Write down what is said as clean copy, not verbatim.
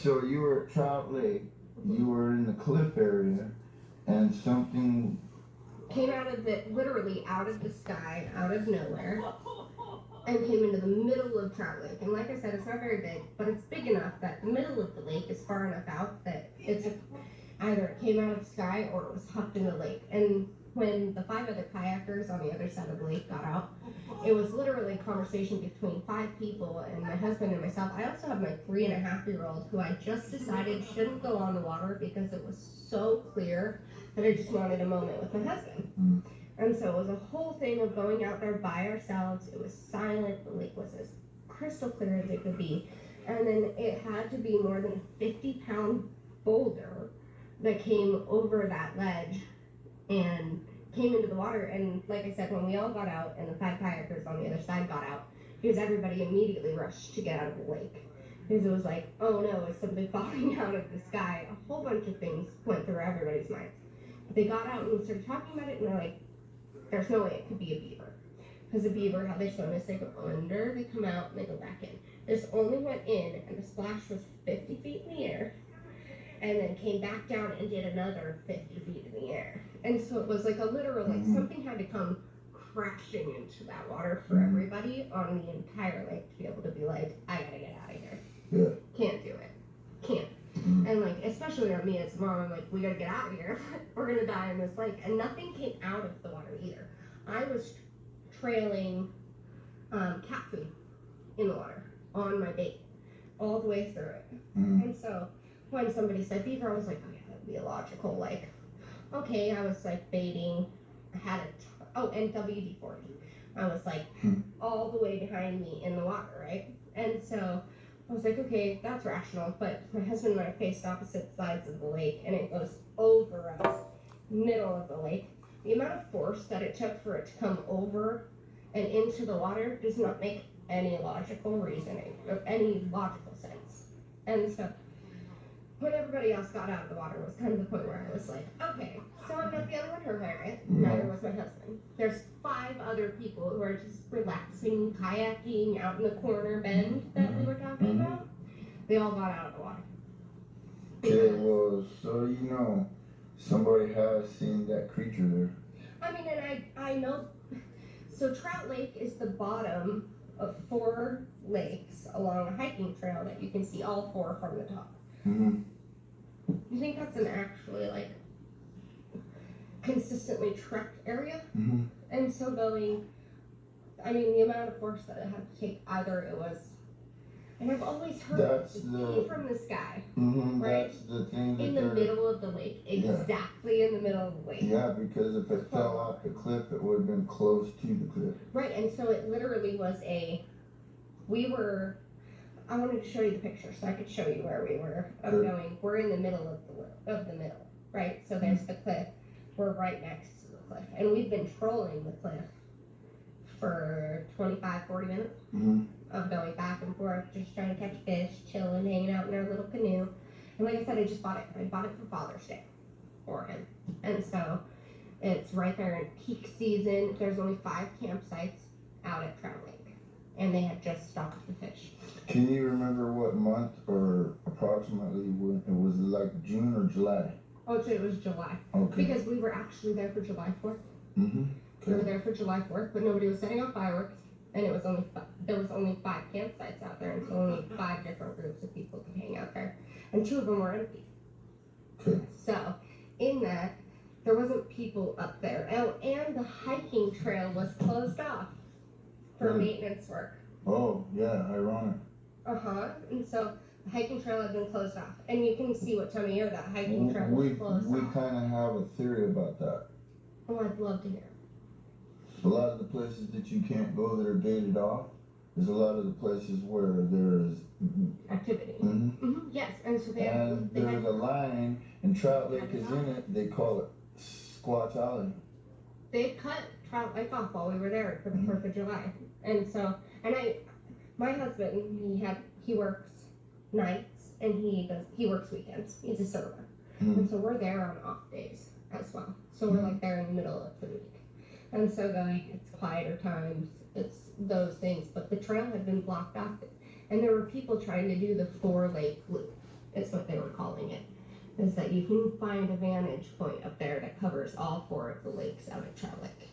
So you were at Trout Lake, you were in the cliff area, and something came literally out of the sky, out of nowhere, and came into the middle of Trout Lake. And like I said, it's not very big, but it's big enough that the middle of the lake is far enough out that either it came out of the sky or it was hucked in the lake. And when the 5 other kayakers on the other side of the lake got out, it was literally a conversation between 5 people and my husband and myself. I also have my 3.5-year-old who I just decided shouldn't go on the water because it was so clear that I just wanted a moment with my husband. Mm. And so it was a whole thing of going out there by ourselves. It was silent. The lake was as crystal clear as it could be. And then it had to be more than a 50-pound boulder that came over that ledge and came into the water. And like I said, when we all got out and the 5 kayakers on the other side got out, because everybody immediately rushed to get out of the lake. Because it was like, oh no, is something falling out of the sky? A whole bunch of things went through everybody's minds. But they got out and we started talking about it, and they're like, there's no way it could be a beaver. Because the beaver, how they swim is they go under, they come out, and they go back in. This only went in, and the splash was 50 feet in the air, and then came back down and did another 50 feet in the air. And so it was like a literal, like something had to come crashing into that water for everybody on the entire lake to be able to be like, I gotta get out of here. Yeah. Can't do it. Can't. And like, especially on me as a mom, I'm like, we gotta get out of here. We're gonna die in this lake. And nothing came out of the water either. I was trailing cat food in the water on my bait all the way through it. And so when somebody said beaver, I was like, oh yeah, that'd be illogical. Like, okay, I was like baiting. I had and WD-40. I was like all the way behind me in the water, right? And so I was like, okay, that's rational. But my husband and I faced opposite sides of the lake, and it goes over us, middle of the lake. The amount of force that it took for it to come over and into the water does not make any logical reasoning or any logical sense. And so when everybody else got out of the water was kind of the point where I was like, okay, so I'm not the only one who heard it. Neither was my husband. There's 5 other people who are just relaxing, kayaking out in the corner bend that we were talking about. They all got out of the water. Okay, well, so you know, somebody has seen that creature there. I mean, and I know, so Trout Lake is the bottom of 4 lakes along a hiking trail that you can see all 4 from the top. You think that's an actually like consistently trekked area? And so going, I mean, the amount of force that it had to take, either it was, and I've always heard it came from the sky, right? That's the thing. In the middle of the lake, exactly in the middle of the lake. Yeah, because if it fell off the cliff, it would have been close to the cliff. Right, and so it literally was I wanted to show you the picture so I could show you where we were going. We're in the middle of the middle, right? So there's the cliff. We're right next to the cliff. And we've been trolling the cliff for 25, 40 minutes of going back and forth, just trying to catch fish, chilling, hanging out in our little canoe. And like I said, I just bought it. I bought it for Father's Day for him. And so it's right there in peak season. There's only 5 campsites out at Trout Lake. And they had just stopped the fish. Can you remember what month or approximately when it was, like June or July? I would say it was July. Okay. Because we were actually there for July 4th. Okay. We were there for July 4th, but nobody was setting off fireworks. And it was there was only 5 campsites out there, and so only 5 different groups of people could hang out there. And 2 of them were empty. Okay. So in that, there wasn't people up there. Oh, and the hiking trail was closed off for maintenance work. Oh, yeah, ironic. And so the hiking trail had been closed off. And you can see what time of year that hiking trail was closed off. We kind of have a theory about that. Oh, I'd love to hear. A lot of the places that you can't go that are gated off, there's a lot of the places where there's activity. Yes, and so there's a line, and Trout Lake is in it. They call it Squatch Alley. They cut Trout Lake off while we were there for the 4th of July, and so my husband he works nights and he works weekends. He's a server, and so we're there on off days as well. So we're like there in the middle of the week. And so it's quieter times, it's those things. But the trail had been blocked off, and there were people trying to do the 4-lake loop is what they were calling it. Is that you can find a vantage point up there that covers all 4 of the lakes out at Trout Lake.